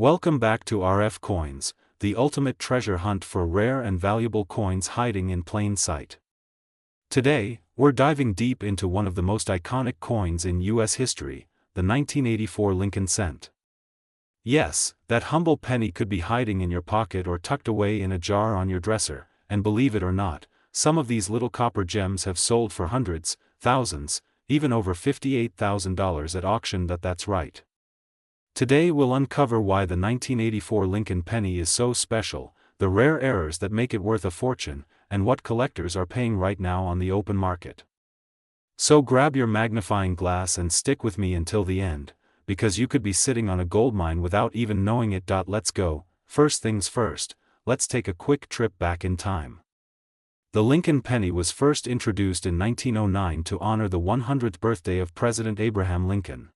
Welcome back to RFCoins, the ultimate treasure hunt for rare and valuable coins hiding in plain sight. Today, we're diving deep into one of the most iconic coins in U.S. history, the 1984 Lincoln cent. Yes, that humble penny could be hiding in your pocket or tucked away in a jar on your dresser, and believe it or not, some of these little copper gems have sold for hundreds, thousands, even over $58,000 at auction. That's right. Today we'll uncover why the 1984 Lincoln penny is so special, the rare errors that make it worth a fortune, and what collectors are paying right now on the open market. So grab your magnifying glass and stick with me until the end, because you could be sitting on a goldmine without even knowing it. Let's go. First things first, let's take a quick trip back in time. The Lincoln penny was first introduced in 1909 to honor the 100th birthday of President Abraham Lincoln.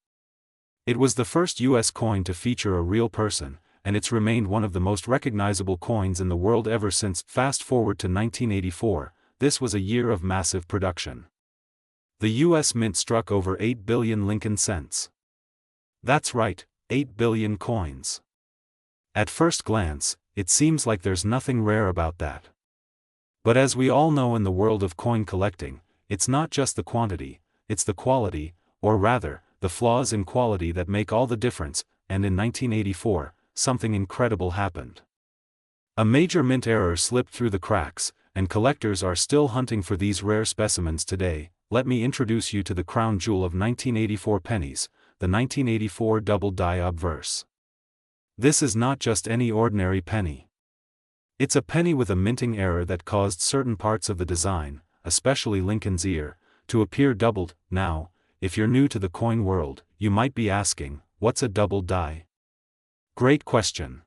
It was the first U.S. coin to feature a real person, and it's remained one of the most recognizable coins in the world ever since. Fast forward to 1984, this was a year of massive production. The U.S. Mint struck over 8 billion Lincoln cents. That's right, 8 billion coins. At first glance, it seems like there's nothing rare about that. But as we all know in the world of coin collecting, it's not just the quantity, it's the quality, or rather, the flaws in quality that make all the difference, and in 1984, something incredible happened. A major mint error slipped through the cracks, and collectors are still hunting for these rare specimens today. Let me introduce you to the crown jewel of 1984 pennies, the 1984 double die obverse. This is not just any ordinary penny. It's a penny with a minting error that caused certain parts of the design, especially Lincoln's ear, to appear doubled. Now, if you're new to the coin world, you might be asking, what's a double die? Great question.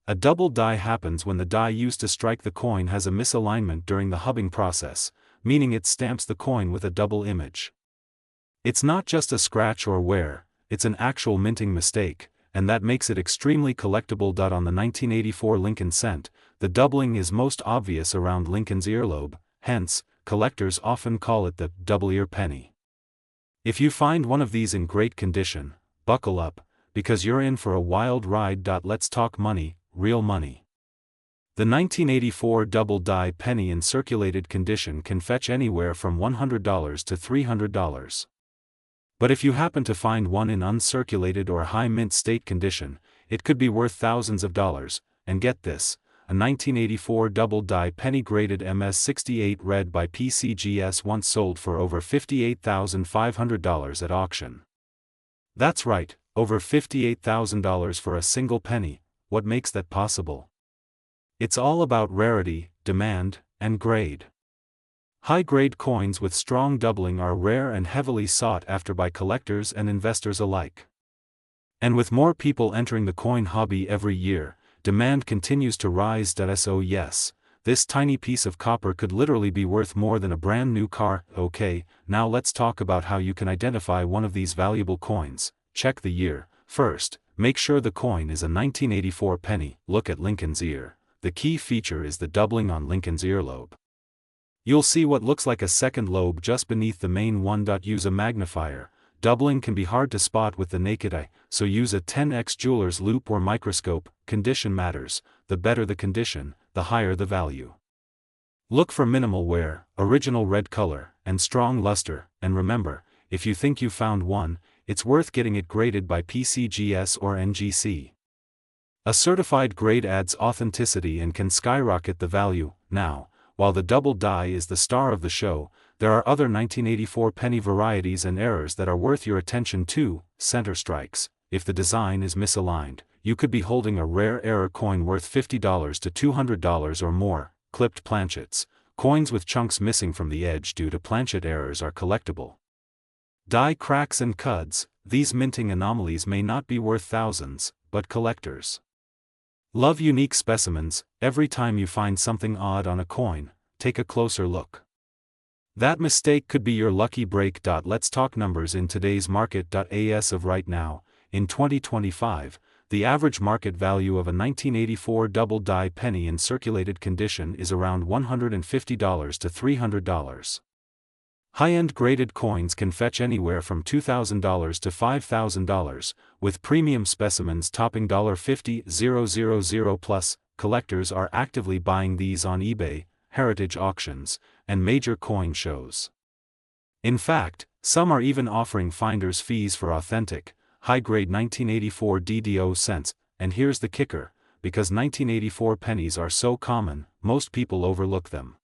A double die happens when the die used to strike the coin has a misalignment during the hubbing process, meaning it stamps the coin with a double image. It's not just a scratch or wear, it's an actual minting mistake, and that makes it extremely collectible. On the 1984 Lincoln cent, the doubling is most obvious around Lincoln's earlobe, hence, collectors often call it the double ear penny. If you find one of these in great condition, buckle up, because you're in for a wild ride. Let's talk money, real money. The 1984 double die penny in circulated condition can fetch anywhere from $100 to $300. But if you happen to find one in uncirculated or high mint state condition, it could be worth thousands of dollars. And get this, a 1984 double die penny graded MS68 red by PCGS once sold for over $58,500 at auction. That's right, over $58,000 for a single penny. What makes that possible? It's all about rarity, demand, and grade. High-grade coins with strong doubling are rare and heavily sought after by collectors and investors alike. And with more people entering the coin hobby every year, demand continues to rise. So yes, this tiny piece of copper could literally be worth more than a brand new car. Okay, now let's talk about how you can identify one of these valuable coins. Check the year. First, make sure the coin is a 1984 penny. Look at Lincoln's ear. The key feature is the doubling on Lincoln's earlobe. You'll see what looks like a second lobe just beneath the main one. Use a magnifier. Doubling can be hard to spot with the naked eye, so use a 10x jeweler's loupe or microscope. Condition matters. The better the condition, the higher the value. Look for minimal wear, original red color, and strong luster, and remember, if you think you found one, it's worth getting it graded by PCGS or NGC. A certified grade adds authenticity and can skyrocket the value. Now, while the double die is the star of the show, there are other 1984 penny varieties and errors that are worth your attention too. Center strikes. If the design is misaligned, you could be holding a rare error coin worth $50 to $200 or more. Clipped planchets. Coins with chunks missing from the edge due to planchet errors are collectible. Die cracks and cuds. These minting anomalies may not be worth thousands, but collectors love unique specimens. Every time you find something odd on a coin, take a closer look. That mistake could be your lucky break. Let's talk numbers in today's market. As of right now, in 2025, the average market value of a 1984 double die penny in circulated condition is around $150 to $300. High-end graded coins can fetch anywhere from $2,000 to $5,000, with premium specimens topping $50,000 plus. Collectors are actively buying these on eBay, heritage auctions, and major coin shows. In fact, some are even offering finder's fees for authentic, high-grade 1984 DDO cents, and here's the kicker, because 1984 pennies are so common, most people overlook them.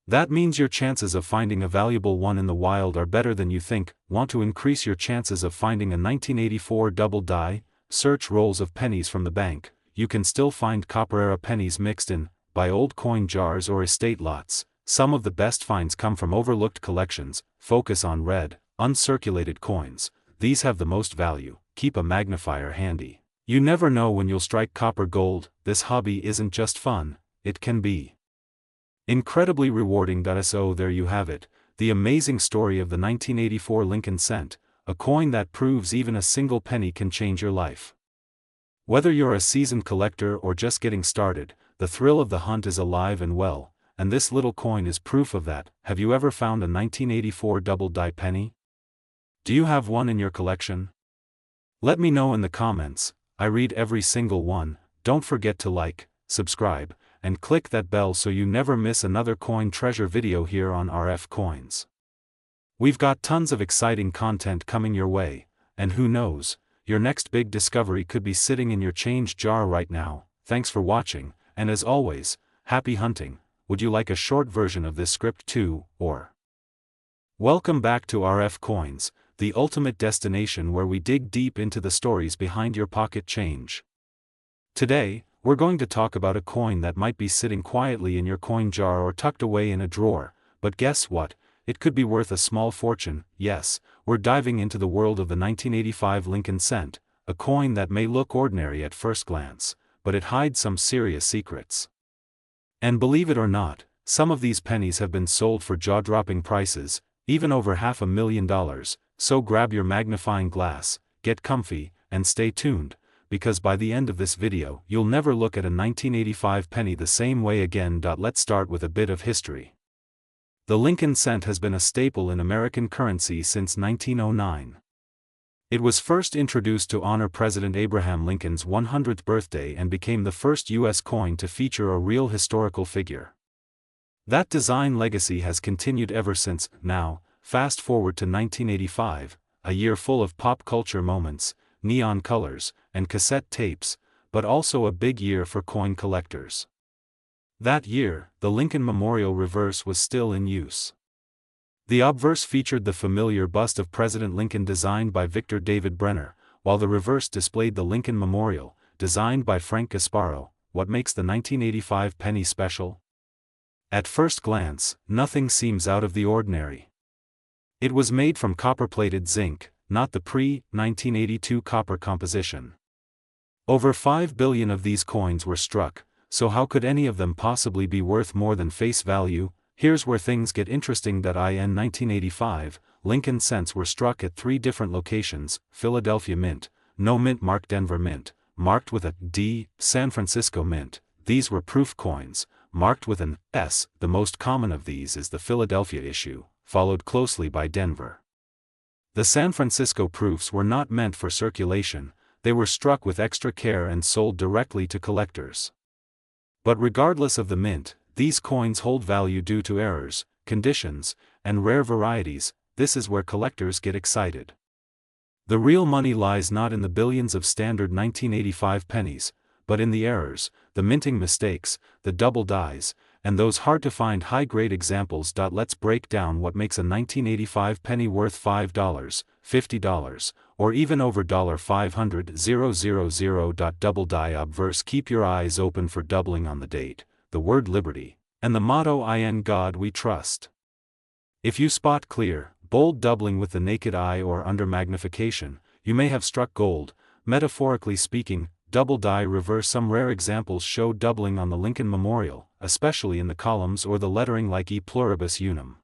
That means your chances of finding a valuable one in the wild are better than you think. Want to increase your chances of finding a 1984 double die? Search rolls of pennies from the bank. You can still find copper-era pennies mixed in, by old coin jars or estate lots. Some of the best finds come from overlooked collections. Focus on red, uncirculated coins. These have the most value. Keep a magnifier handy. You never know when you'll strike copper gold. This hobby isn't just fun, it can be incredibly rewarding. So there you have it, the amazing story of the 1984 Lincoln cent, a coin that proves even a single penny can change your life. Whether you're a seasoned collector or just getting started, the thrill of the hunt is alive and well, and this little coin is proof of that. Have you ever found a 1984 double die penny? Do you have one in your collection? Let me know in the comments. I read every single one. Don't forget to like, subscribe, and click that bell so you never miss another coin treasure video here on RFCoins. We've got tons of exciting content coming your way, and who knows, your next big discovery could be sitting in your change jar right now. Thanks for watching, and as always, happy hunting. Would you like a short version of this script too, or? Welcome back to RFCoins, the ultimate destination where we dig deep into the stories behind your pocket change. Today, we're going to talk about a coin that might be sitting quietly in your coin jar or tucked away in a drawer, but guess what? It could be worth a small fortune. Yes, we're diving into the world of the 1985 Lincoln cent, a coin that may look ordinary at first glance, but it hides some serious secrets. And believe it or not, some of these pennies have been sold for jaw-dropping prices, even over $500,000, so grab your magnifying glass, get comfy, and stay tuned, because by the end of this video you'll never look at a 1985 penny the same way again. Let's start with a bit of history. The Lincoln cent has been a staple in American currency since 1909. It was first introduced to honor President Abraham Lincoln's 100th birthday and became the first U.S. coin to feature a real historical figure. That design legacy has continued ever since. Now, fast forward to 1985, a year full of pop culture moments, neon colors, and cassette tapes, but also a big year for coin collectors. That year, the Lincoln Memorial reverse was still in use. The obverse featured the familiar bust of President Lincoln designed by Victor David Brenner, while the reverse displayed the Lincoln Memorial, designed by Frank Gasparo. What makes the 1985 penny special? At first glance, nothing seems out of the ordinary. It was made from copper-plated zinc, not the pre-1982 copper composition. Over 5 billion of these coins were struck, so how could any of them possibly be worth more than face value? Here's where things get interesting. In 1985, Lincoln cents were struck at 3 different locations: Philadelphia Mint, no mint marked; Denver Mint, marked with a D; San Francisco Mint. These were proof coins, marked with an S. The most common of these is the Philadelphia issue, followed closely by Denver. The San Francisco proofs were not meant for circulation, they were struck with extra care and sold directly to collectors. But regardless of the mint, these coins hold value due to errors, conditions, and rare varieties. This is where collectors get excited. The real money lies not in the billions of standard 1985 pennies, but in the errors, the minting mistakes, the double dies, and those hard-to-find high-grade examples. Let's break down what makes a 1985 penny worth $5, $50, or even over $500,000. Double die obverse. Keep your eyes open for doubling on the date, the word liberty, and the motto "In God We Trust." If you spot clear, bold doubling with the naked eye or under magnification, you may have struck gold. Metaphorically speaking, double die reverse. Some rare examples show doubling on the Lincoln Memorial, especially in the columns or the lettering like E pluribus unum.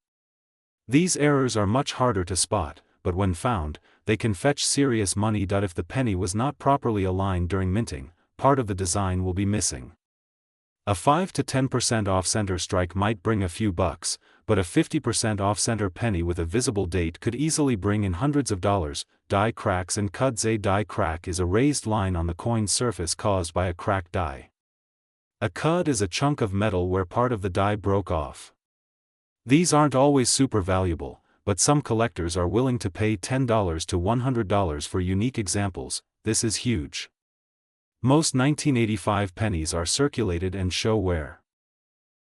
These errors are much harder to spot, but when found, they can fetch serious money. If the penny was not properly aligned during minting, part of the design will be missing. A 5 to 10% off-center strike might bring a few bucks, but a 50% off-center penny with a visible date could easily bring in hundreds of dollars. Die cracks and cuds. A die crack is a raised line on the coin's surface caused by a cracked die. A cud is a chunk of metal where part of the die broke off. These aren't always super valuable, but some collectors are willing to pay $10 to $100 for unique examples. This is huge. Most 1985 pennies are circulated and show wear.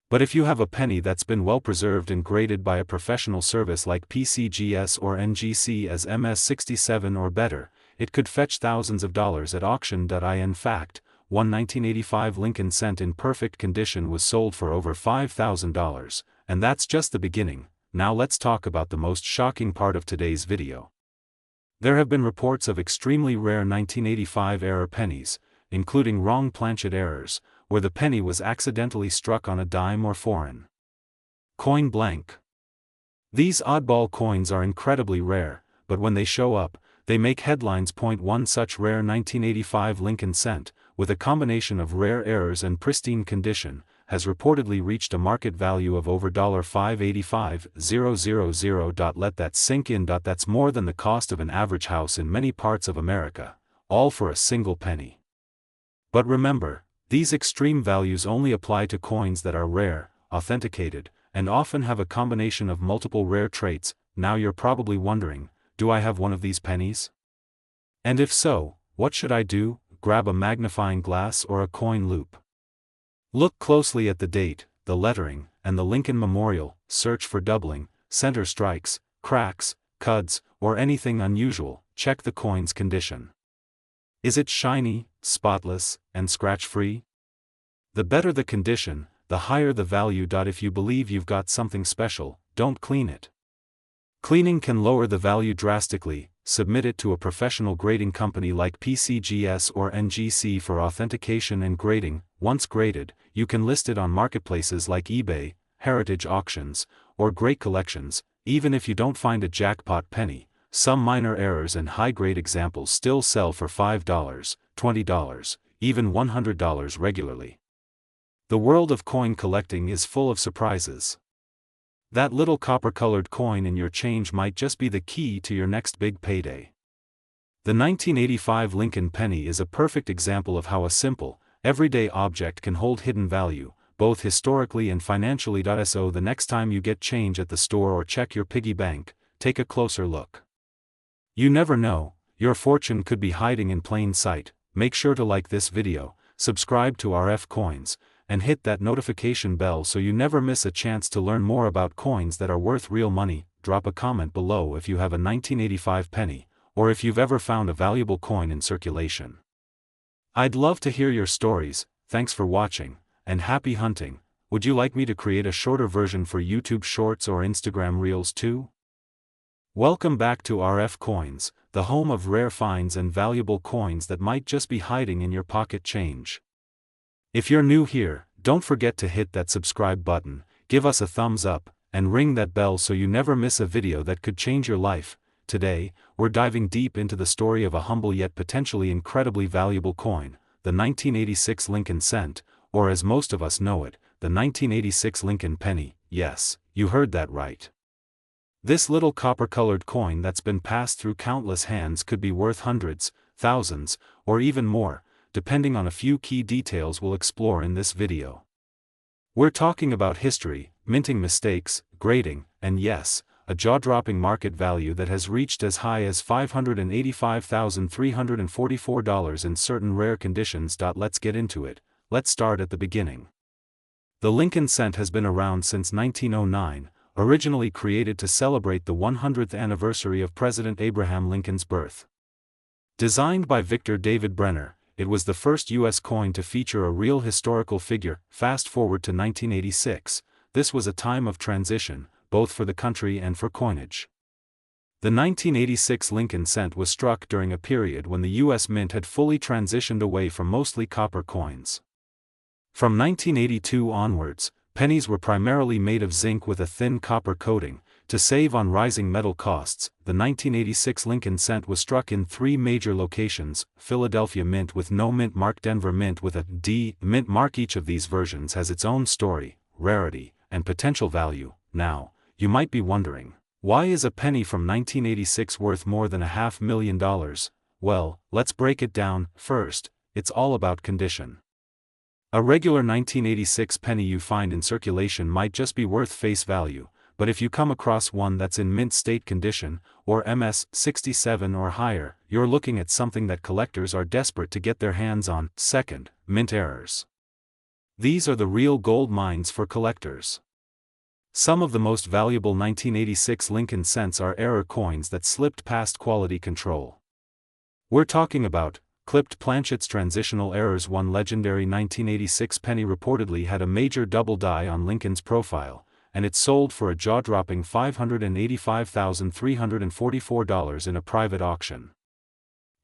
But if you have a penny that's been well preserved and graded by a professional service like PCGS or NGC as MS67 or better, it could fetch thousands of dollars at auction. In fact, one 1985 Lincoln cent in perfect condition was sold for over $5,000, and that's just the beginning. Now let's talk about the most shocking part of today's video. There have been reports of extremely rare 1985 error pennies, including wrong planchet errors, where the penny was accidentally struck on a dime or foreign coin blank. These oddball coins are incredibly rare, but when they show up, they make headlines. One such rare 1985 Lincoln cent, with a combination of rare errors and pristine condition, has reportedly reached a market value of over $585,000. Let that sink in. That's more than the cost of an average house in many parts of America, all for a single penny. But remember, these extreme values only apply to coins that are rare, authenticated, and often have a combination of multiple rare traits. Now you're probably wondering, do I have one of these pennies? And if so, what should I do? Grab a magnifying glass or a coin loupe. Look closely at the date, the lettering, and the Lincoln Memorial. Search for doubling, center strikes, cracks, cuds, or anything unusual. Check the coin's condition. Is it shiny, spotless, and scratch-free? The better the condition, the higher the value. If you believe you've got something special, don't clean it. Cleaning can lower the value drastically. Submit it to a professional grading company like PCGS or NGC for authentication and grading. Once graded, you can list it on marketplaces like eBay, heritage auctions, or great collections. Even if you don't find a jackpot penny, some minor errors and high-grade examples still sell for $5, $20, even $100 regularly. The world of coin collecting is full of surprises. That little copper-colored coin in your change might just be the key to your next big payday. The 1985 Lincoln penny is a perfect example of how a simple, everyday object can hold hidden value, both historically and financially. So the next time you get change at the store or check your piggy bank, take a closer look. You never know, your fortune could be hiding in plain sight. Make sure to like this video, subscribe to RFCoins, and hit that notification bell so you never miss a chance to learn more about coins that are worth real money. Drop a comment below if you have a 1985 penny, or if you've ever found a valuable coin in circulation. I'd love to hear your stories. Thanks for watching, and happy hunting. Would you like me to create a shorter version for YouTube Shorts or Instagram Reels too? Welcome back to RFCoins, the home of rare finds and valuable coins that might just be hiding in your pocket change. If you're new here, don't forget to hit that subscribe button, give us a thumbs up, and ring that bell so you never miss a video that could change your life. Today, we're diving deep into the story of a humble yet potentially incredibly valuable coin, the 1986 Lincoln cent, or as most of us know it, the 1986 Lincoln penny. Yes, you heard that right. This little copper-colored coin that's been passed through countless hands could be worth hundreds, thousands, or even more, depending on a few key details we'll explore in this video. We're talking about history, minting mistakes, grading, and yes, a jaw-dropping market value that has reached as high as $585,344 in certain rare conditions. Let's get into it. Let's start at the beginning. The Lincoln cent has been around since 1909, originally created to celebrate the 100th anniversary of President Abraham Lincoln's birth. Designed by Victor David Brenner, it was the first U.S. coin to feature a real historical figure. Fast forward to 1986, this was a time of transition, both for the country and for coinage. The 1986 Lincoln cent was struck during a period when the U.S. Mint had fully transitioned away from mostly copper coins. From 1982 onwards, pennies were primarily made of zinc with a thin copper coating, To save on rising metal costs, the 1986 Lincoln cent was struck in 3 major locations: Philadelphia Mint with no mint mark, Denver Mint with a D mint mark. Each of these versions has its own story, rarity, and potential value. Now, you might be wondering, why is a penny from 1986 worth more than $500,000? Well, let's break it down. First, it's all about condition. A regular 1986 penny you find in circulation might just be worth face value, but if you come across one that's in mint state condition, or MS 67 or higher, you're looking at something that collectors are desperate to get their hands on. Second, mint errors. These are the real gold mines for collectors. Some of the most valuable 1986 Lincoln cents are error coins that slipped past quality control. We're talking about clipped planchets, transitional errors. One legendary 1986 penny reportedly had a major double die on Lincoln's profile, and it sold for a jaw-dropping $585,344 in a private auction.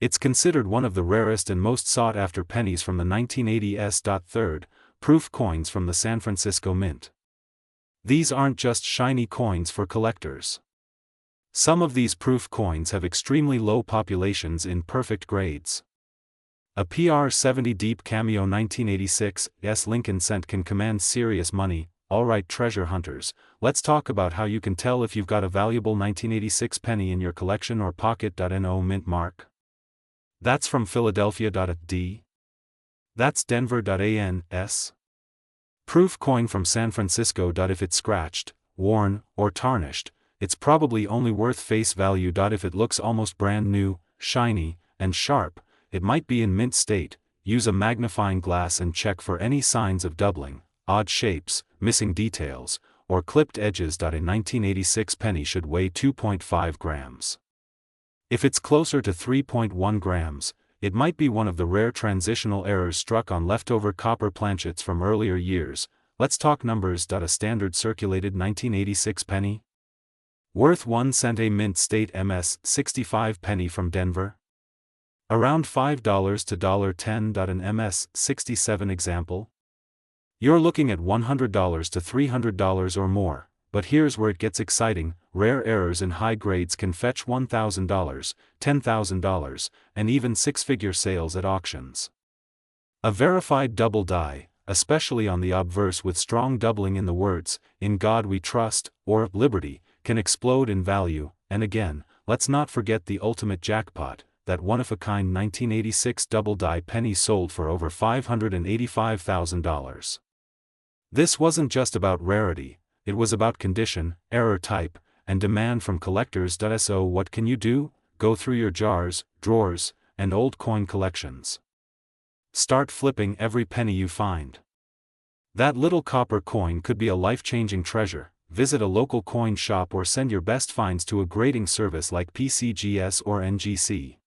It's considered one of the rarest and most sought-after pennies from the 1980s. Third, proof coins from the San Francisco Mint. These aren't just shiny coins for collectors. Some of these proof coins have extremely low populations in perfect grades. A PR70 deep cameo 1986 Lincoln cent can command serious money. Alright, treasure hunters, let's talk about how you can tell if you've got a valuable 1986 penny in your collection or pocket. No mint mark. That's from Philadelphia.D. That's Denver.ans. Proof coin from San Francisco. If it's scratched, worn, or tarnished, it's probably only worth face value. If it looks almost brand new, shiny, and sharp, it might be in mint state. Use a magnifying glass and check for any signs of doubling, odd shapes, missing details, or clipped edges. A 1986 penny should weigh 2.5 grams. If it's closer to 3.1 grams, it might be one of the rare transitional errors struck on leftover copper planchets from earlier years. Let's talk numbers. A standard circulated 1986 penny worth 1 cent. A mint state MS 65 penny from Denver, around $5 to $10. An MS 67 example, you're looking at $100 to $300 or more. But here's where it gets exciting: rare errors in high grades can fetch $1,000, $10,000, and even six-figure sales at auctions. A verified double die, especially on the obverse with strong doubling in the words, "In God We Trust," or "Liberty," can explode in value. And again, let's not forget the ultimate jackpot, that one-of-a-kind 1986 double die penny sold for over $585,000. This wasn't just about rarity. It was about condition, error type, and demand from collectors. So what can you do? Go through your jars, drawers, and old coin collections. Start flipping every penny you find. That little copper coin could be a life-changing treasure. Visit a local coin shop or send your best finds to a grading service like PCGS or NGC.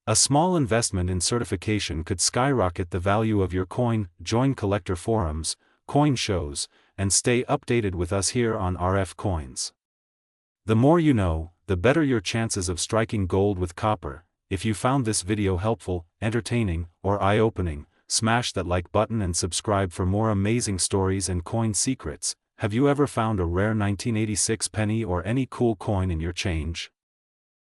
A small investment in certification could skyrocket the value of your coin. Join collector forums, coin shows, and stay updated with us here on RFCoins. The more you know, the better your chances of striking gold with copper. If you found this video helpful, entertaining, or eye-opening, smash that like button and subscribe for more amazing stories and coin secrets. Have you ever found a rare 1986 penny or any cool coin in your change?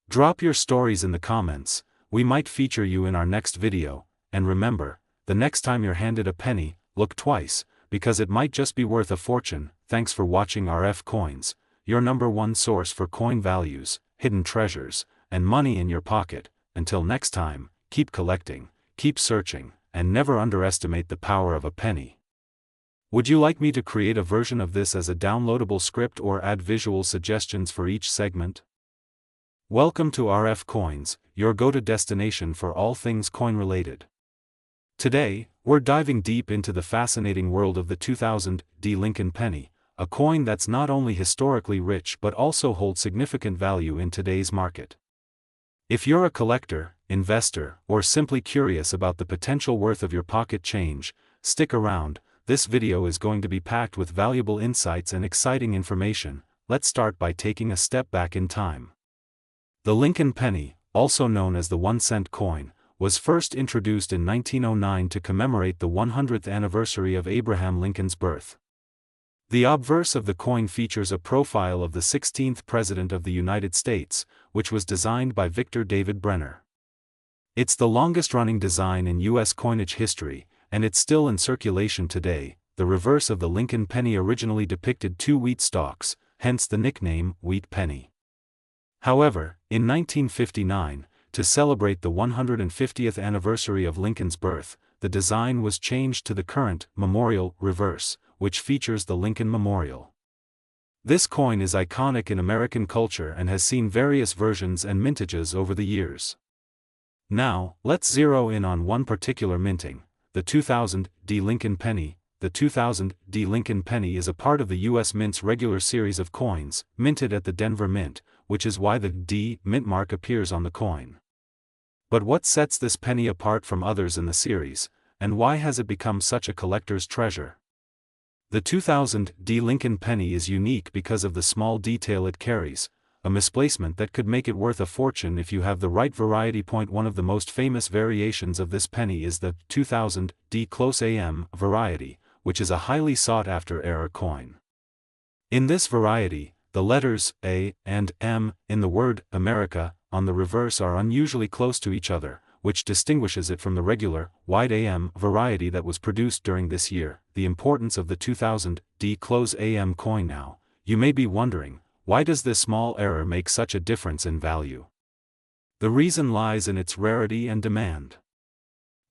Drop your stories in the comments. We might feature you in our next video. And remember, the next time you're handed a penny, look twice, because it might just be worth a fortune. Thanks for watching RFCoins, your #1 source for coin values, hidden treasures, and money in your pocket. Until next time, keep collecting, keep searching, and never underestimate the power of a penny. Would you like me to create a version of this as a downloadable script or add visual suggestions for each segment? Welcome to RFCoins, your go-to destination for all things coin-related. Today, we're diving deep into the fascinating world of the 2000 Lincoln penny, a coin that's not only historically rich but also holds significant value in today's market. If you're a collector, investor, or simply curious about the potential worth of your pocket change, stick around. This video is going to be packed with valuable insights and exciting information. Let's start by taking a step back in time. The Lincoln penny, also known as the 1-cent coin, was first introduced in 1909 to commemorate the 100th anniversary of Abraham Lincoln's birth. The obverse of the coin features a profile of the 16th President of the United States, which was designed by Victor David Brenner. It's the longest-running design in U.S. coinage history, and it's still in circulation today. The reverse of the Lincoln penny originally depicted two wheat stalks, hence the nickname wheat penny. However, in 1959, to celebrate the 150th anniversary of Lincoln's birth, the design was changed to the current memorial reverse, which features the Lincoln Memorial. This coin is iconic in American culture and has seen various versions and mintages over the years. Now, let's zero in on one particular minting, the 2000 D Lincoln penny. The 2000 D Lincoln penny is a part of the U.S. Mint's regular series of coins, minted at the Denver Mint, which is why the D Mint mark appears on the coin. But what sets this penny apart from others in the series, and why has it become such a collector's treasure? The 2000 D Lincoln penny is unique because of the small detail it carries, a misplacement that could make it worth a fortune if you have the right variety. One of the most famous variations of this penny is the 2000 D close AM variety, which is a highly sought-after error coin. In this variety, the letters A and M in the word America on the reverse are unusually close to each other, which distinguishes it from the regular, wide AM variety that was produced during this year. The importance of the 2000 D close AM coin. Now, you may be wondering, why does this small error make such a difference in value? The reason lies in its rarity and demand.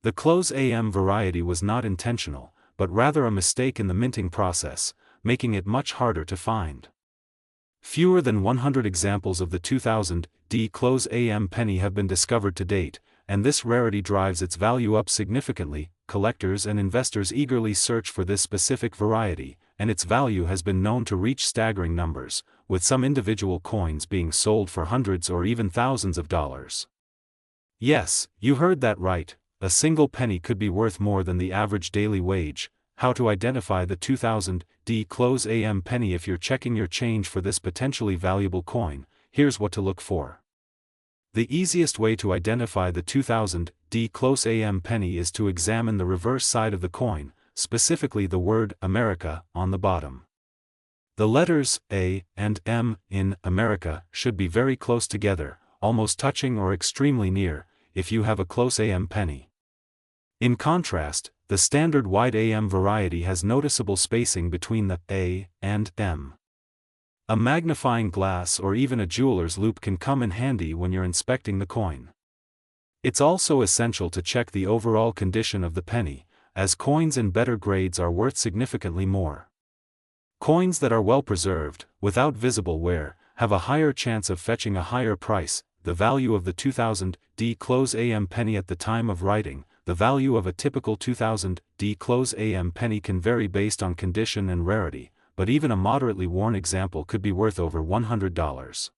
The close AM variety was not intentional, but rather a mistake in the minting process, making it much harder to find. Fewer than 100 examples of the 2000 D close AM penny have been discovered to date, and this rarity drives its value up significantly. Collectors and investors eagerly search for this specific variety, and its value has been known to reach staggering numbers, with some individual coins being sold for hundreds or even thousands of dollars. Yes, you heard that right, a single penny could be worth more than the average daily wage. How to identify the 2000 D close AM penny? If you're checking your change for this potentially valuable coin, here's what to look for. The easiest way to identify the 2000 D close AM penny is to examine the reverse side of the coin, specifically the word America on the bottom. The letters A and M in America should be very close together, almost touching or extremely near, if you have a close AM penny. In contrast, the standard wide AM variety has noticeable spacing between the A and M. A magnifying glass or even a jeweler's loupe can come in handy when you're inspecting the coin. It's also essential to check the overall condition of the penny, as coins in better grades are worth significantly more. Coins that are well preserved, without visible wear, have a higher chance of fetching a higher price. The value of the 2000 D close AM penny at the time of writing. The value of a typical 2000 D close AM penny can vary based on condition and rarity, but even a moderately worn example could be worth over $100.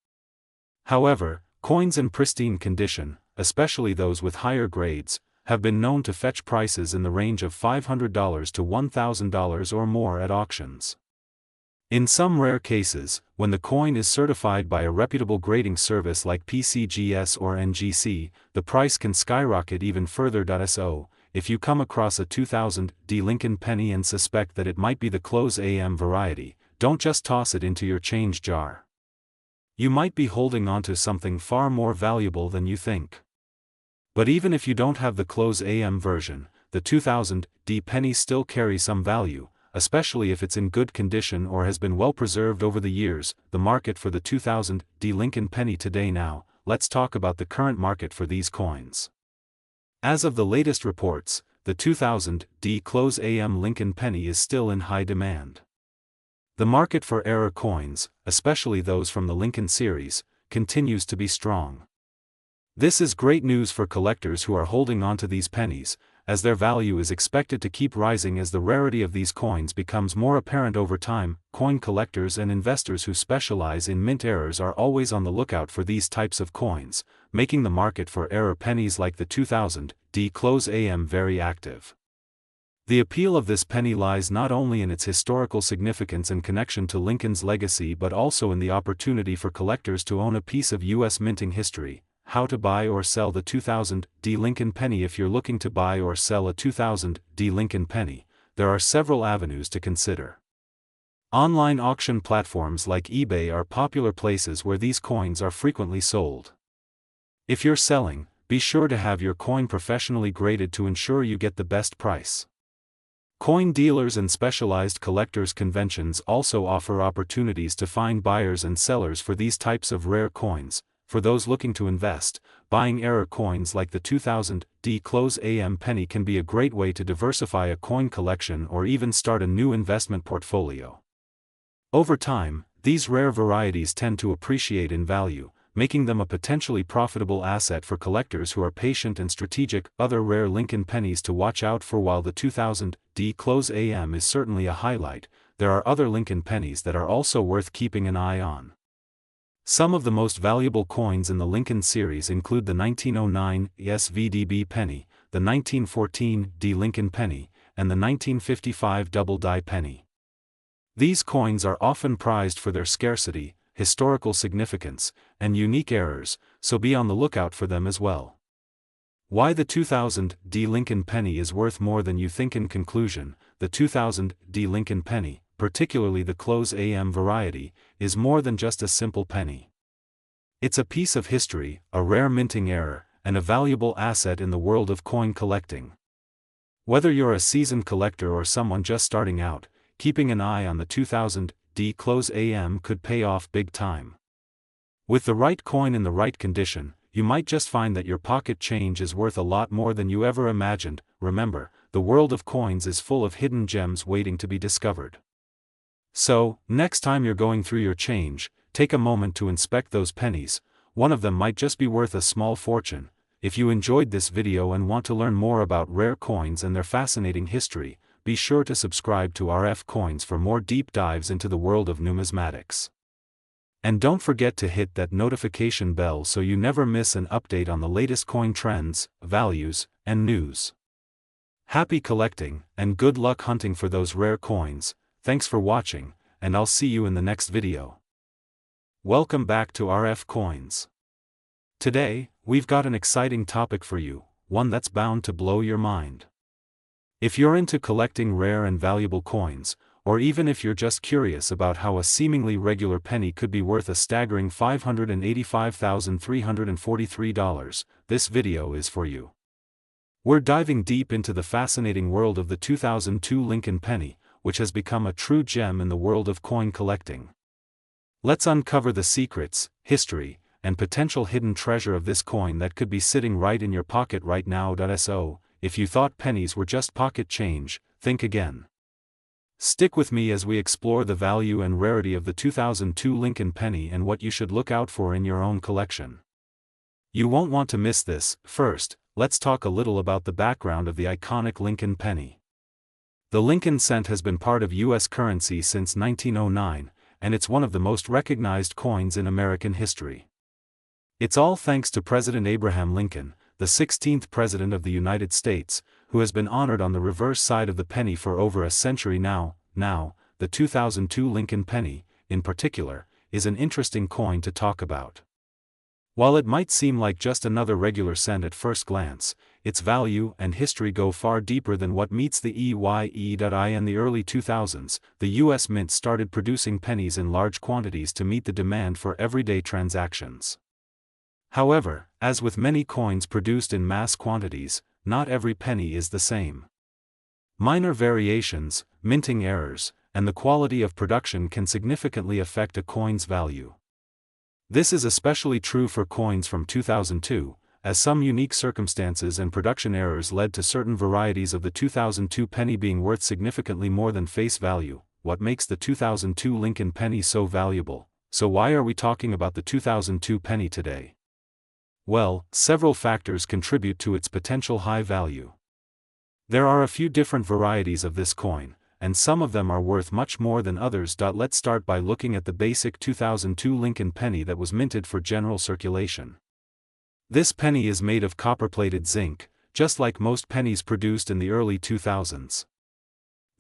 However, coins in pristine condition, especially those with higher grades, have been known to fetch prices in the range of $500 to $1,000 or more at auctions. In some rare cases, when the coin is certified by a reputable grading service like PCGS or NGC, the price can skyrocket even further. So, if you come across a 2000 D Lincoln penny and suspect that it might be the close AM variety, don't just toss it into your change jar. You might be holding onto something far more valuable than you think. But even if you don't have the close AM version, the 2000 D penny still carries some value, especially if it's in good condition or has been well preserved over the years. The market for the 2000 D Lincoln penny today. Now, let's talk about the current market for these coins. As of the latest reports, the 2000 D close AM Lincoln penny is still in high demand. The market for error coins, especially those from the Lincoln series, continues to be strong. This is great news for collectors who are holding on to these pennies, as their value is expected to keep rising as the rarity of these coins becomes more apparent over time. Coin collectors and investors who specialize in mint errors are always on the lookout for these types of coins, making the market for error pennies like the 2000 D close AM very active. The appeal of this penny lies not only in its historical significance and connection to Lincoln's legacy but also in the opportunity for collectors to own a piece of U.S. minting history. How to buy or sell the 2000 D Lincoln penny? If you're looking to buy or sell a 2000 D Lincoln penny, there are several avenues to consider. Online auction platforms like eBay are popular places where these coins are frequently sold. If you're selling, be sure to have your coin professionally graded to ensure you get the best price. Coin dealers and specialized collectors' conventions also offer opportunities to find buyers and sellers for these types of rare coins. For those looking to invest, buying error coins like the 2000 close AM penny can be a great way to diversify a coin collection or even start a new investment portfolio. Over time, these rare varieties tend to appreciate in value, making them a potentially profitable asset for collectors who are patient and strategic. Other rare Lincoln pennies to watch out for. While the 2000 close AM is certainly a highlight, there are other Lincoln pennies that are also worth keeping an eye on. Some of the most valuable coins in the Lincoln series include the 1909 SVDB penny, the 1914 Lincoln penny, and the 1955 double die penny. These coins are often prized for their scarcity, historical significance, and unique errors, so be on the lookout for them as well. Why the 2000 Lincoln penny is worth more than you think. In conclusion, the 2000 Lincoln penny, particularly the close AM variety, is more than just a simple penny. It's a piece of history, a rare minting error, and a valuable asset in the world of coin collecting. Whether you're a seasoned collector or someone just starting out, keeping an eye on the 2000 close AM could pay off big time. With the right coin in the right condition, you might just find that your pocket change is worth a lot more than you ever imagined. Remember, the world of coins is full of hidden gems waiting to be discovered. So, next time you're going through your change, take a moment to inspect those pennies. One of them might just be worth a small fortune. If you enjoyed this video and want to learn more about rare coins and their fascinating history, be sure to subscribe to RFCoins for more deep dives into the world of numismatics. And don't forget to hit that notification bell so you never miss an update on the latest coin trends, values, and news. Happy collecting, and good luck hunting for those rare coins. Thanks for watching, and I'll see you in the next video. Welcome back to RFCoins. Today, we've got an exciting topic for you, one that's bound to blow your mind. If you're into collecting rare and valuable coins, or even if you're just curious about how a seemingly regular penny could be worth a staggering $585,343, this video is for you. We're diving deep into the fascinating world of the 2002 Lincoln penny, which has become a true gem in the world of coin collecting. Let's uncover the secrets, history, and potential hidden treasure of this coin that could be sitting right in your pocket right now. So, if you thought pennies were just pocket change, think again. Stick with me as we explore the value and rarity of the 2002 Lincoln penny and what you should look out for in your own collection. You won't want to miss this. First, let's talk a little about the background of the iconic Lincoln penny. The Lincoln cent has been part of U.S. currency since 1909, and it's one of the most recognized coins in American history. It's all thanks to President Abraham Lincoln, the 16th President of the United States, who has been honored on the reverse side of the penny for over a century now. The 2002 Lincoln penny, in particular, is an interesting coin to talk about. While it might seem like just another regular cent at first glance, its value and history go far deeper than what meets the eye. In the early 2000s, the U.S. Mint started producing pennies in large quantities to meet the demand for everyday transactions. However, as with many coins produced in mass quantities, not every penny is the same. Minor variations, minting errors, and the quality of production can significantly affect a coin's value. This is especially true for coins from 2002, as some unique circumstances and production errors led to certain varieties of the 2002 penny being worth significantly more than face value. What makes the 2002 Lincoln penny so valuable? So why are we talking about the 2002 penny today? Well, several factors contribute to its potential high value. There are a few different varieties of this coin, and some of them are worth much more than others. Let's start by looking at the basic 2002 Lincoln penny that was minted for general circulation. This penny is made of copper-plated zinc, just like most pennies produced in the early 2000s.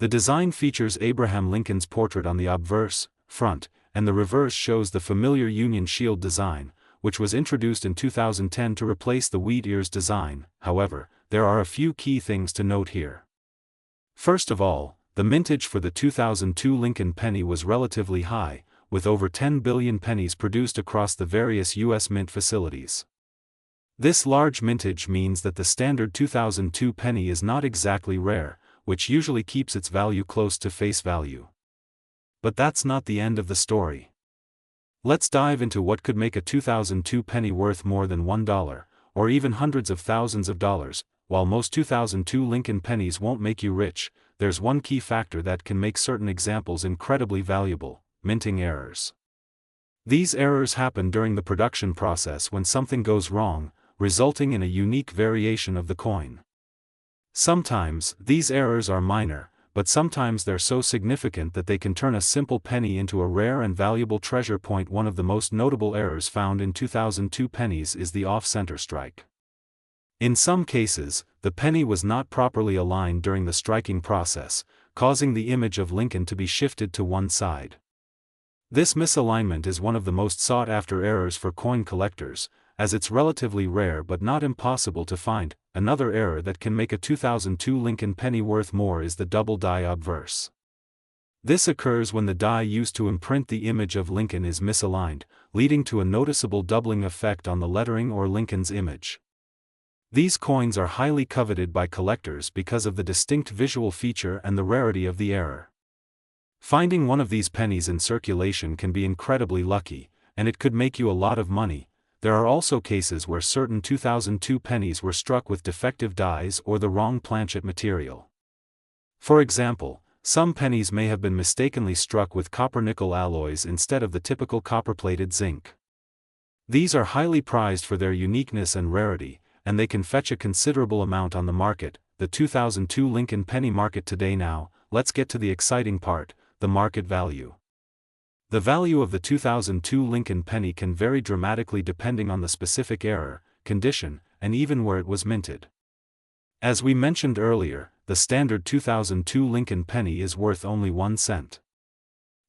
The design features Abraham Lincoln's portrait on the obverse, front, and the reverse shows the familiar Union Shield design, which was introduced in 2010 to replace the wheat ears design. However, there are a few key things to note here. First of all, the mintage for the 2002 Lincoln penny was relatively high, with over 10 billion pennies produced across the various U.S. mint facilities. This large mintage means that the standard 2002 penny is not exactly rare, which usually keeps its value close to face value. But that's not the end of the story. Let's dive into what could make a 2002 penny worth more than $1, or even hundreds of thousands of dollars. While most 2002 Lincoln pennies won't make you rich, there's one key factor that can make certain examples incredibly valuable: minting errors. These errors happen during the production process when something goes wrong, resulting in a unique variation of the coin. Sometimes, these errors are minor, but sometimes they're so significant that they can turn a simple penny into a rare and valuable treasure. One of the most notable errors found in 2002 pennies is the off-center strike. In some cases, the penny was not properly aligned during the striking process, causing the image of Lincoln to be shifted to one side. This misalignment is one of the most sought-after errors for coin collectors, as it's relatively rare but not impossible to find. Another error that can make a 2002 Lincoln penny worth more is the double die obverse. This occurs when the die used to imprint the image of Lincoln is misaligned, leading to a noticeable doubling effect on the lettering or Lincoln's image. These coins are highly coveted by collectors because of the distinct visual feature and the rarity of the error. Finding one of these pennies in circulation can be incredibly lucky, and it could make you a lot of money. There are also cases where certain 2002 pennies were struck with defective dies or the wrong planchet material. For example, some pennies may have been mistakenly struck with copper-nickel alloys instead of the typical copper-plated zinc. These are highly prized for their uniqueness and rarity, and they can fetch a considerable amount on the market. The 2002 Lincoln penny market today. Now, let's get to the exciting part: the market value. The value of the 2002 Lincoln penny can vary dramatically depending on the specific error, condition, and even where it was minted. As we mentioned earlier, the standard 2002 Lincoln penny is worth only 1 cent.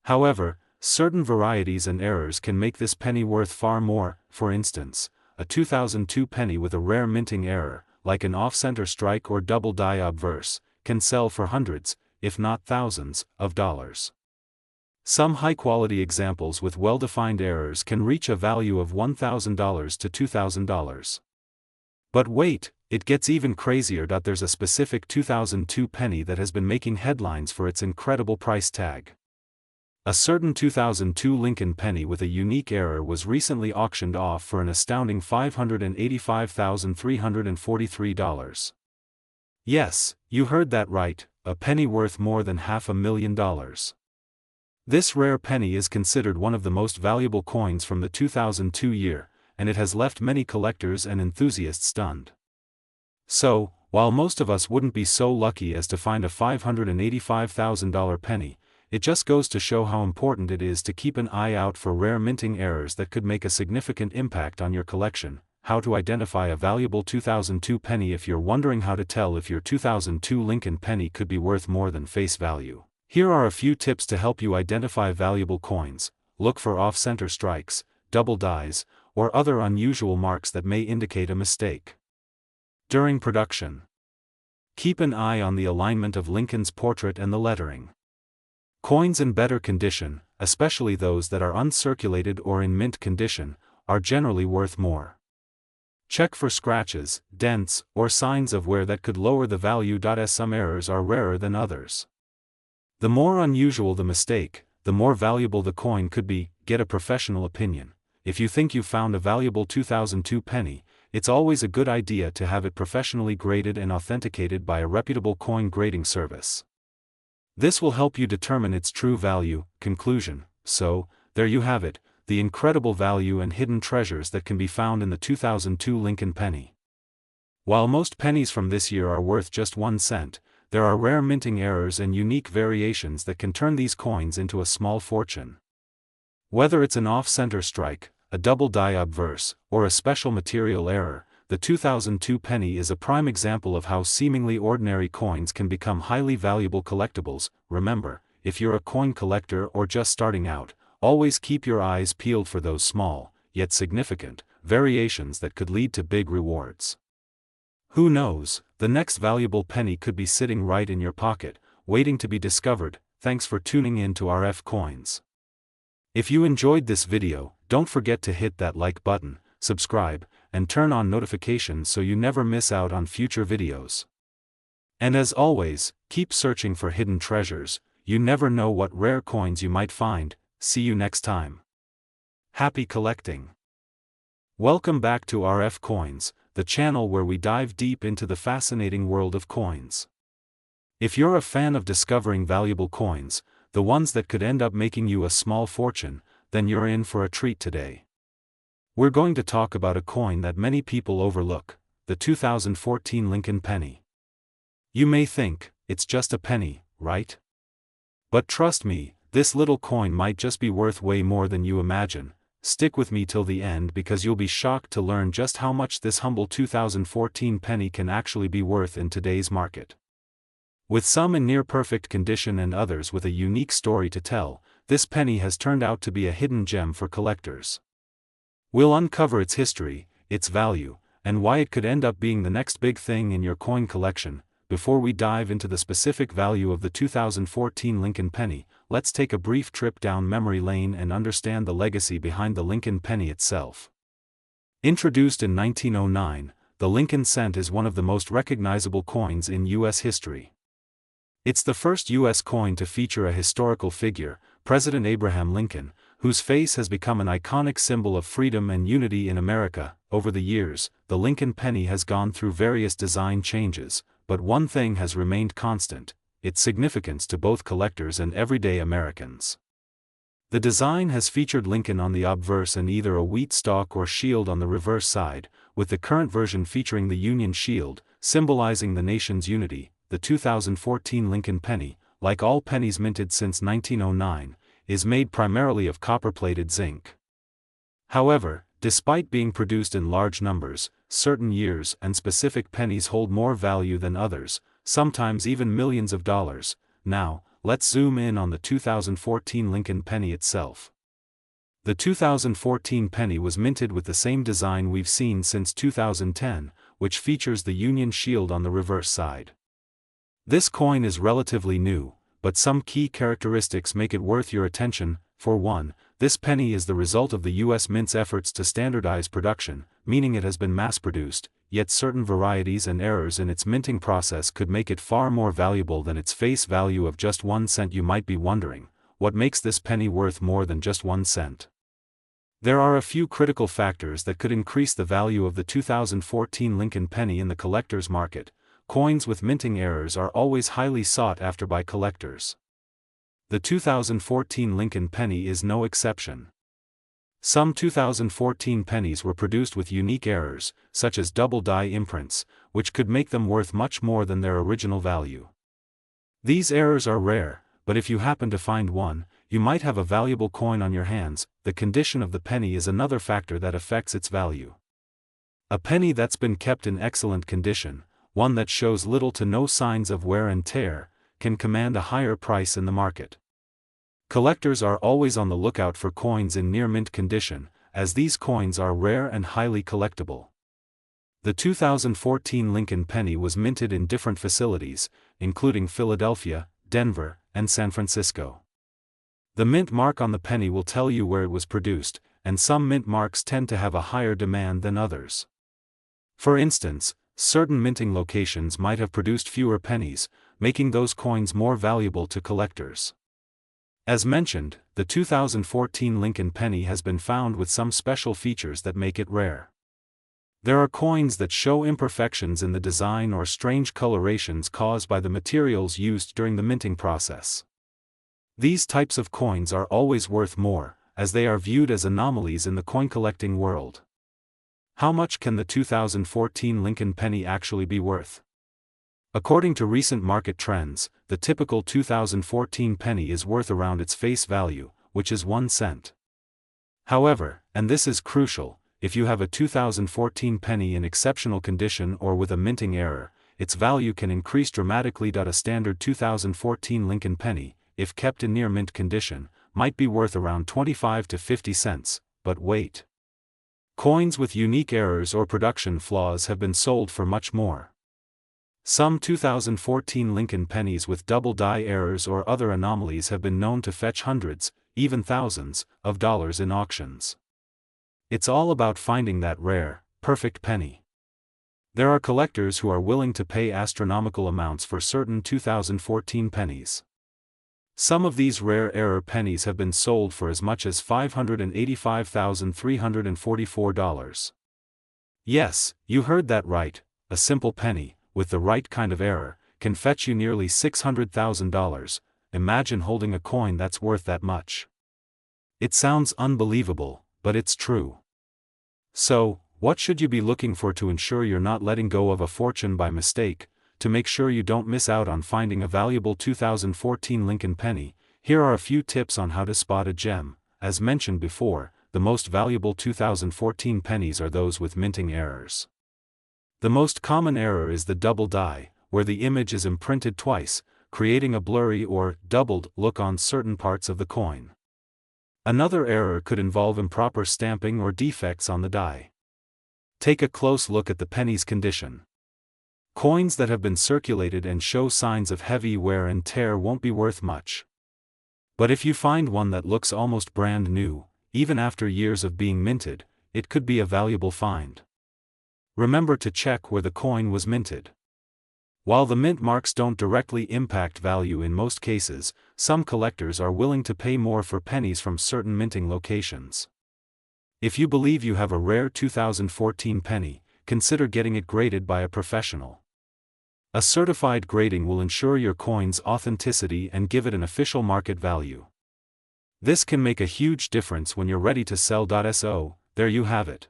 However, certain varieties and errors can make this penny worth far more. For instance, a 2002 penny with a rare minting error, like an off-center strike or double die obverse, can sell for hundreds, if not thousands, of dollars. Some high-quality examples with well-defined errors can reach a value of $1,000 to $2,000. But wait, it gets even crazier. There's a specific 2002 penny that has been making headlines for its incredible price tag. A certain 2002 Lincoln penny with a unique error was recently auctioned off for an astounding $585,343. Yes, you heard that right, a penny worth more than $500,000. This rare penny is considered one of the most valuable coins from the 2002 year, and it has left many collectors and enthusiasts stunned. So, while most of us wouldn't be so lucky as to find a $585,000 penny, it just goes to show how important it is to keep an eye out for rare minting errors that could make a significant impact on your collection. How to identify a valuable 2002 penny. If you're wondering how to tell if your 2002 Lincoln penny could be worth more than face value, here are a few tips to help you identify valuable coins. Look for off-center strikes, double dies, or other unusual marks that may indicate a mistake. During production, keep an eye on the alignment of Lincoln's portrait and the lettering. Coins in better condition, especially those that are uncirculated or in mint condition, are generally worth more. Check for scratches, dents, or signs of wear that could lower the value. As some errors are rarer than others. The more unusual the mistake, the more valuable the coin could be. Get a professional opinion. If you think you found a valuable 2002 penny, it's always a good idea to have it professionally graded and authenticated by a reputable coin grading service. This will help you determine its true value. Conclusion. So, there you have it, the incredible value and hidden treasures that can be found in the 2002 Lincoln penny. While most pennies from this year are worth just 1 cent, there are rare minting errors and unique variations that can turn these coins into a small fortune. Whether it's an off-center strike, a double die obverse, or a special material error, the 2002 penny is a prime example of how seemingly ordinary coins can become highly valuable collectibles. Remember, if you're a coin collector or just starting out, always keep your eyes peeled for those small, yet significant, variations that could lead to big rewards. Who knows, the next valuable penny could be sitting right in your pocket, waiting to be discovered. Thanks for tuning in to RFCoins. If you enjoyed this video, don't forget to hit that like button, subscribe, and turn on notifications so you never miss out on future videos. And as always, keep searching for hidden treasures. You never know what rare coins you might find. See you next time. Happy collecting! Welcome back to RFCoins, the channel where we dive deep into the fascinating world of coins. If you're a fan of discovering valuable coins, the ones that could end up making you a small fortune, then you're in for a treat today. We're going to talk about a coin that many people overlook, the 2014 Lincoln penny. You may think, it's just a penny, right? But trust me, this little coin might just be worth way more than you imagine. Stick with me till the end because you'll be shocked to learn just how much this humble 2014 penny can actually be worth in today's market. With some in near-perfect condition and others with a unique story to tell, this penny has turned out to be a hidden gem for collectors. We'll uncover its history, its value, and why it could end up being the next big thing in your coin collection. Before we dive into the specific value of the 2014 Lincoln penny, let's take a brief trip down memory lane and understand the legacy behind the Lincoln penny itself. Introduced in 1909, the Lincoln cent is one of the most recognizable coins in U.S. history. It's the first U.S. coin to feature a historical figure, President Abraham Lincoln, whose face has become an iconic symbol of freedom and unity in America. Over the years, the Lincoln penny has gone through various design changes, but one thing has remained constant: its significance to both collectors and everyday Americans. The design has featured Lincoln on the obverse and either a wheat stalk or shield on the reverse side, with the current version featuring the Union shield, symbolizing the nation's unity. The 2014 Lincoln penny, like all pennies minted since 1909, is made primarily of copper-plated zinc. However, despite being produced in large numbers, certain years and specific pennies hold more value than others, sometimes even millions of dollars. Now, let's zoom in on the 2014 Lincoln penny itself. The 2014 penny was minted with the same design we've seen since 2010, which features the Union shield on the reverse side. This coin is relatively new, but some key characteristics make it worth your attention. For one, this penny is the result of the U.S. Mint's efforts to standardize production, meaning it has been mass-produced, yet certain varieties and errors in its minting process could make it far more valuable than its face value of just 1 cent. You might be wondering, what makes this penny worth more than just 1 cent? There are a few critical factors that could increase the value of the 2014 Lincoln penny in the collector's market. Coins with minting errors are always highly sought after by collectors. The 2014 Lincoln penny is no exception. Some 2014 pennies were produced with unique errors, such as double die imprints, which could make them worth much more than their original value. These errors are rare, but if you happen to find one, you might have a valuable coin on your hands. The condition of the penny is another factor that affects its value. A penny that's been kept in excellent condition, one that shows little to no signs of wear and tear, can command a higher price in the market. Collectors are always on the lookout for coins in near-mint condition, as these coins are rare and highly collectible. The 2014 Lincoln penny was minted in different facilities, including Philadelphia, Denver, and San Francisco. The mint mark on the penny will tell you where it was produced, and some mint marks tend to have a higher demand than others. For instance, certain minting locations might have produced fewer pennies, making those coins more valuable to collectors. As mentioned, the 2014 Lincoln penny has been found with some special features that make it rare. There are coins that show imperfections in the design or strange colorations caused by the materials used during the minting process. These types of coins are always worth more, as they are viewed as anomalies in the coin collecting world. How much can the 2014 Lincoln penny actually be worth? According to recent market trends, the typical 2014 penny is worth around its face value, which is 1 cent. However, and this is crucial, if you have a 2014 penny in exceptional condition or with a minting error, its value can increase dramatically. A standard 2014 Lincoln penny, if kept in near mint condition, might be worth around 25 to 50 cents, but wait. Coins with unique errors or production flaws have been sold for much more. Some 2014 Lincoln pennies with double die errors or other anomalies have been known to fetch hundreds, even thousands, of dollars in auctions. It's all about finding that rare, perfect penny. There are collectors who are willing to pay astronomical amounts for certain 2014 pennies. Some of these rare error pennies have been sold for as much as $585,344. Yes, you heard that right, a simple penny, with the right kind of error, can fetch you nearly $600,000. Imagine holding a coin that's worth that much. It sounds unbelievable, but it's true. So, what should you be looking for to ensure you're not letting go of a fortune by mistake? To make sure you don't miss out on finding a valuable 2014 Lincoln penny, here are a few tips on how to spot a gem. As mentioned before, the most valuable 2014 pennies are those with minting errors. The most common error is the double die, where the image is imprinted twice, creating a blurry or doubled look on certain parts of the coin. Another error could involve improper stamping or defects on the die. Take a close look at the penny's condition. Coins that have been circulated and show signs of heavy wear and tear won't be worth much. But if you find one that looks almost brand new, even after years of being minted, it could be a valuable find. Remember to check where the coin was minted. While the mint marks don't directly impact value in most cases, some collectors are willing to pay more for pennies from certain minting locations. If you believe you have a rare 2014 penny, consider getting it graded by a professional. A certified grading will ensure your coin's authenticity and give it an official market value. This can make a huge difference when you're ready to sell. So, there you have it.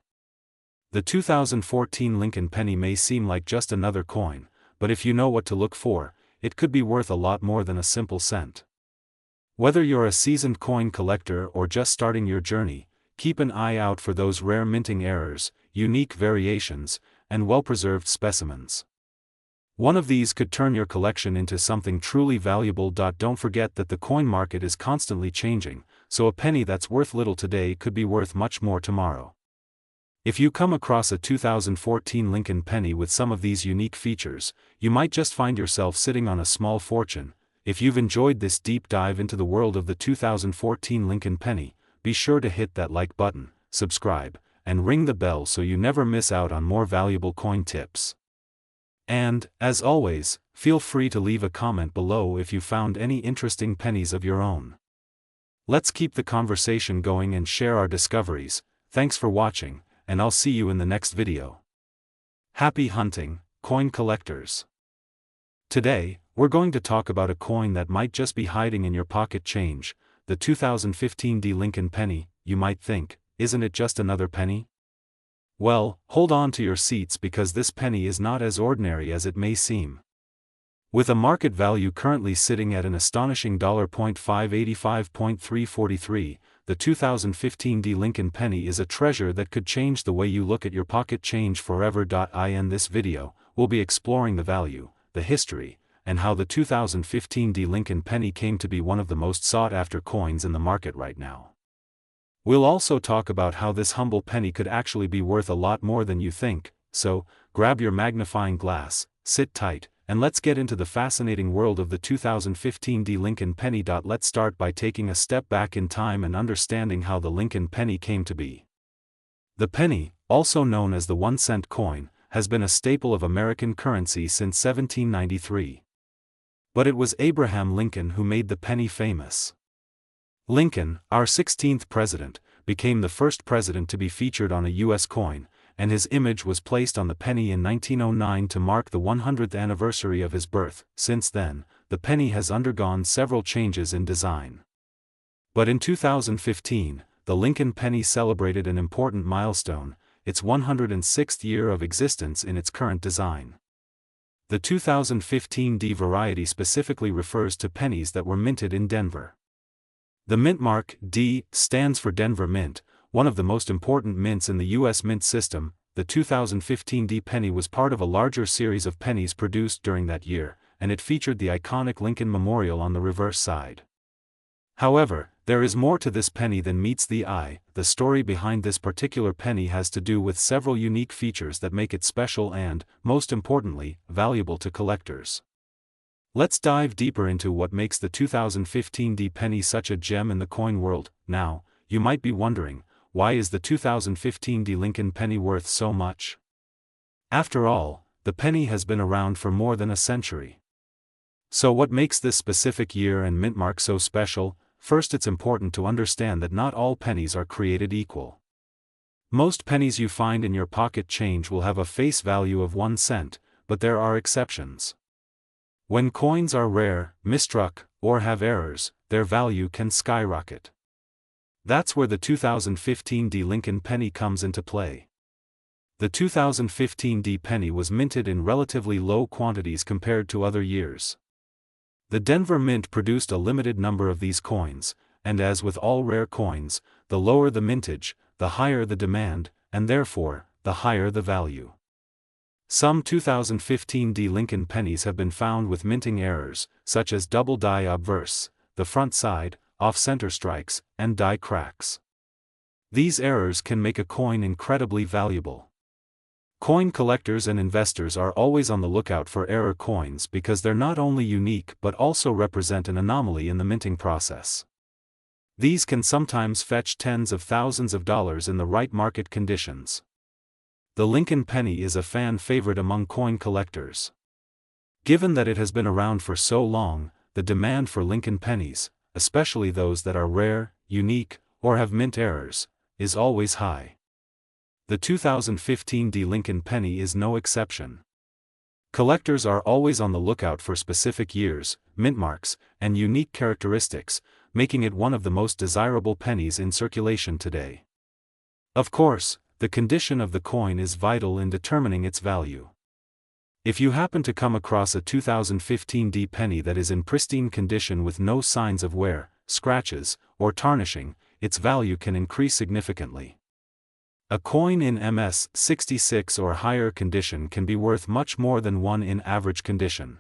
The 2014 Lincoln penny may seem like just another coin, but if you know what to look for, it could be worth a lot more than a simple cent. Whether you're a seasoned coin collector or just starting your journey, keep an eye out for those rare minting errors, unique variations, and well-preserved specimens. One of these could turn your collection into something truly valuable. Don't forget that the coin market is constantly changing, so a penny that's worth little today could be worth much more tomorrow. If you come across a 2014 Lincoln penny with some of these unique features, you might just find yourself sitting on a small fortune. If you've enjoyed this deep dive into the world of the 2014 Lincoln penny, be sure to hit that like button, subscribe, and ring the bell so you never miss out on more valuable coin tips. And, as always, feel free to leave a comment below if you found any interesting pennies of your own. Let's keep the conversation going and share our discoveries. Thanks for watching, and I'll see you in the next video. Happy hunting, coin collectors! Today, we're going to talk about a coin that might just be hiding in your pocket change, the 2015 Lincoln penny. You might think, isn't it just another penny? Well, hold on to your seats because this penny is not as ordinary as it may seem. With a market value currently sitting at an astonishing $585.343, the 2015 Lincoln penny is a treasure that could change the way you look at your pocket change forever. In this video, we'll be exploring the value, the history, and how the 2015 Lincoln penny came to be one of the most sought-after coins in the market right now. We'll also talk about how this humble penny could actually be worth a lot more than you think, so, grab your magnifying glass, sit tight, and let's get into the fascinating world of the 2015 Lincoln penny. Let's start by taking a step back in time and understanding how the Lincoln penny came to be. The penny, also known as the 1-cent coin, has been a staple of American currency since 1793. But it was Abraham Lincoln who made the penny famous. Lincoln, our 16th president, became the first president to be featured on a U.S. coin, and his image was placed on the penny in 1909 to mark the 100th anniversary of his birth. Since then, the penny has undergone several changes in design. But in 2015, the Lincoln penny celebrated an important milestone, its 106th year of existence in its current design. The 2015 D variety specifically refers to pennies that were minted in Denver. The mint mark, D, stands for Denver Mint, one of the most important mints in the U.S. mint system. The 2015 D penny was part of a larger series of pennies produced during that year, and it featured the iconic Lincoln Memorial on the reverse side. However, There is more to this penny than meets the eye. The story behind this particular penny has to do with several unique features that make it special and, most importantly, valuable to collectors. Let's dive deeper into what makes the 2015 D penny such a gem in the coin world. Now, you might be wondering, why is the 2015 D Lincoln penny worth so much? After all, the penny has been around for more than a century. So what makes this specific year and mint mark so special? First, it's important to understand that not all pennies are created equal. Most pennies you find in your pocket change will have a face value of 1 cent, but there are exceptions. When coins are rare, misstruck, or have errors, their value can skyrocket. That's where the 2015 D Lincoln penny comes into play. The 2015 D penny was minted in relatively low quantities compared to other years. The Denver Mint produced a limited number of these coins, and as with all rare coins, the lower the mintage, the higher the demand, and therefore, the higher the value. Some 2015 D Lincoln pennies have been found with minting errors, such as double die obverse, the front side, off-center strikes, and die cracks. These errors can make a coin incredibly valuable. Coin collectors and investors are always on the lookout for error coins because they're not only unique but also represent an anomaly in the minting process. These can sometimes fetch tens of thousands of dollars in the right market conditions. The Lincoln penny is a fan favorite among coin collectors. Given that it has been around for so long, the demand for Lincoln pennies, especially those that are rare, unique, or have mint errors, is always high. The 2015 D Lincoln penny is no exception. Collectors are always on the lookout for specific years, mint marks, and unique characteristics, making it one of the most desirable pennies in circulation today. Of course, the condition of the coin is vital in determining its value. If you happen to come across a 2015 D penny that is in pristine condition with no signs of wear, scratches, or tarnishing, its value can increase significantly. A coin in MS 66 or higher condition can be worth much more than one in average condition.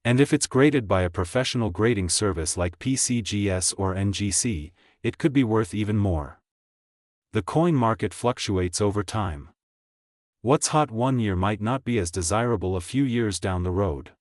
And if it's graded by a professional grading service like PCGS or NGC, it could be worth even more. The coin market fluctuates over time. What's hot one year might not be as desirable a few years down the road.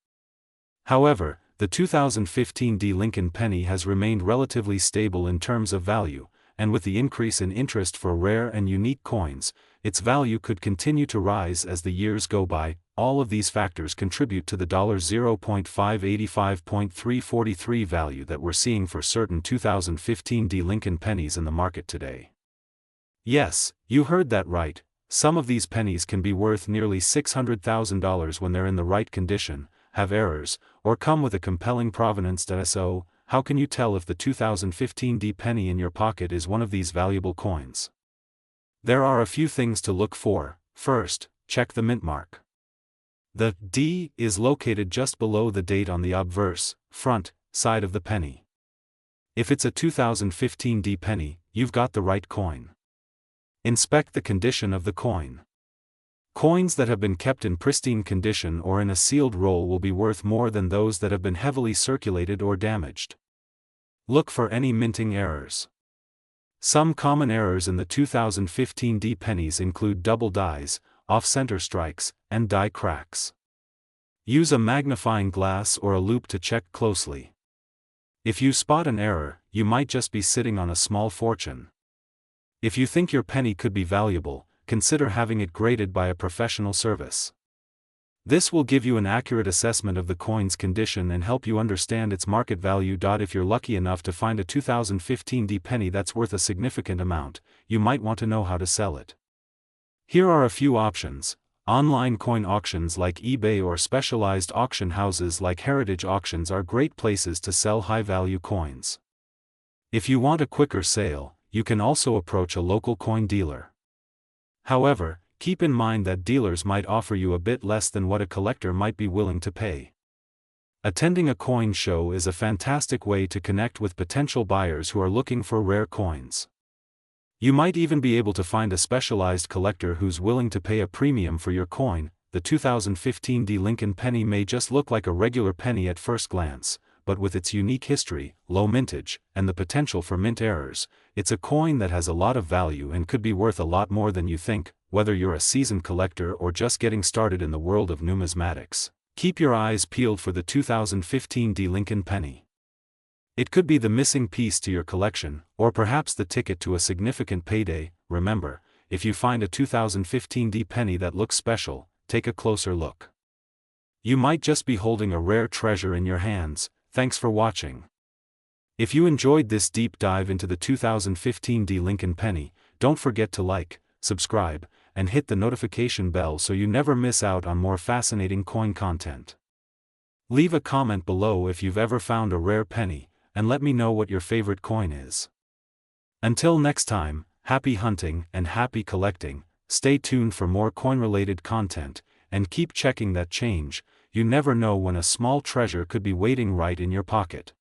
However, the 2015 D Lincoln penny has remained relatively stable in terms of value, and with the increase in interest for rare and unique coins, its value could continue to rise as the years go by. All of these factors contribute to the $0.585.343 value that we're seeing for certain 2015 D Lincoln pennies in the market today. Yes, you heard that right. Some of these pennies can be worth nearly $600,000 when they're in the right condition, have errors, or come with a compelling provenance data. So, how can you tell if the 2015 D penny in your pocket is one of these valuable coins? There are a few things to look for. First, check the mint mark. The D is located just below the date on the obverse, front, side of the penny. If it's a 2015 D penny, you've got the right coin. Inspect the condition of the coin. Coins that have been kept in pristine condition or in a sealed roll will be worth more than those that have been heavily circulated or damaged. Look for any minting errors. Some common errors in the 2015 D pennies include double dies, off-center strikes, and die cracks. Use a magnifying glass or a loupe to check closely. If you spot an error, you might just be sitting on a small fortune. If you think your penny could be valuable, consider having it graded by a professional service. This will give you an accurate assessment of the coin's condition and help you understand its market value. If you're lucky enough to find a 2015 D penny that's worth a significant amount, you might want to know how to sell it. Here are a few options. Online coin auctions like eBay or specialized auction houses like Heritage Auctions are great places to sell high-value coins. If you want a quicker sale, you can also approach a local coin dealer. However, keep in mind that dealers might offer you a bit less than what a collector might be willing to pay. Attending a coin show is a fantastic way to connect with potential buyers who are looking for rare coins. You might even be able to find a specialized collector who's willing to pay a premium for your coin. The 2015 D Lincoln penny may just look like a regular penny at first glance, but with its unique history, low mintage, and the potential for mint errors, it's a coin that has a lot of value and could be worth a lot more than you think, whether you're a seasoned collector or just getting started in the world of numismatics. Keep your eyes peeled for the 2015 D Lincoln penny. It could be the missing piece to your collection, or perhaps the ticket to a significant payday. Remember, if you find a 2015 D penny that looks special, take a closer look. You might just be holding a rare treasure in your hands. Thanks for watching. If you enjoyed this deep dive into the 2015 D Lincoln penny, don't forget to like, subscribe, and hit the notification bell so you never miss out on more fascinating coin content. Leave a comment below if you've ever found a rare penny, and let me know what your favorite coin is. Until next time, happy hunting and happy collecting. Stay tuned for more coin-related content, and keep checking that change. You never know when a small treasure could be waiting right in your pocket.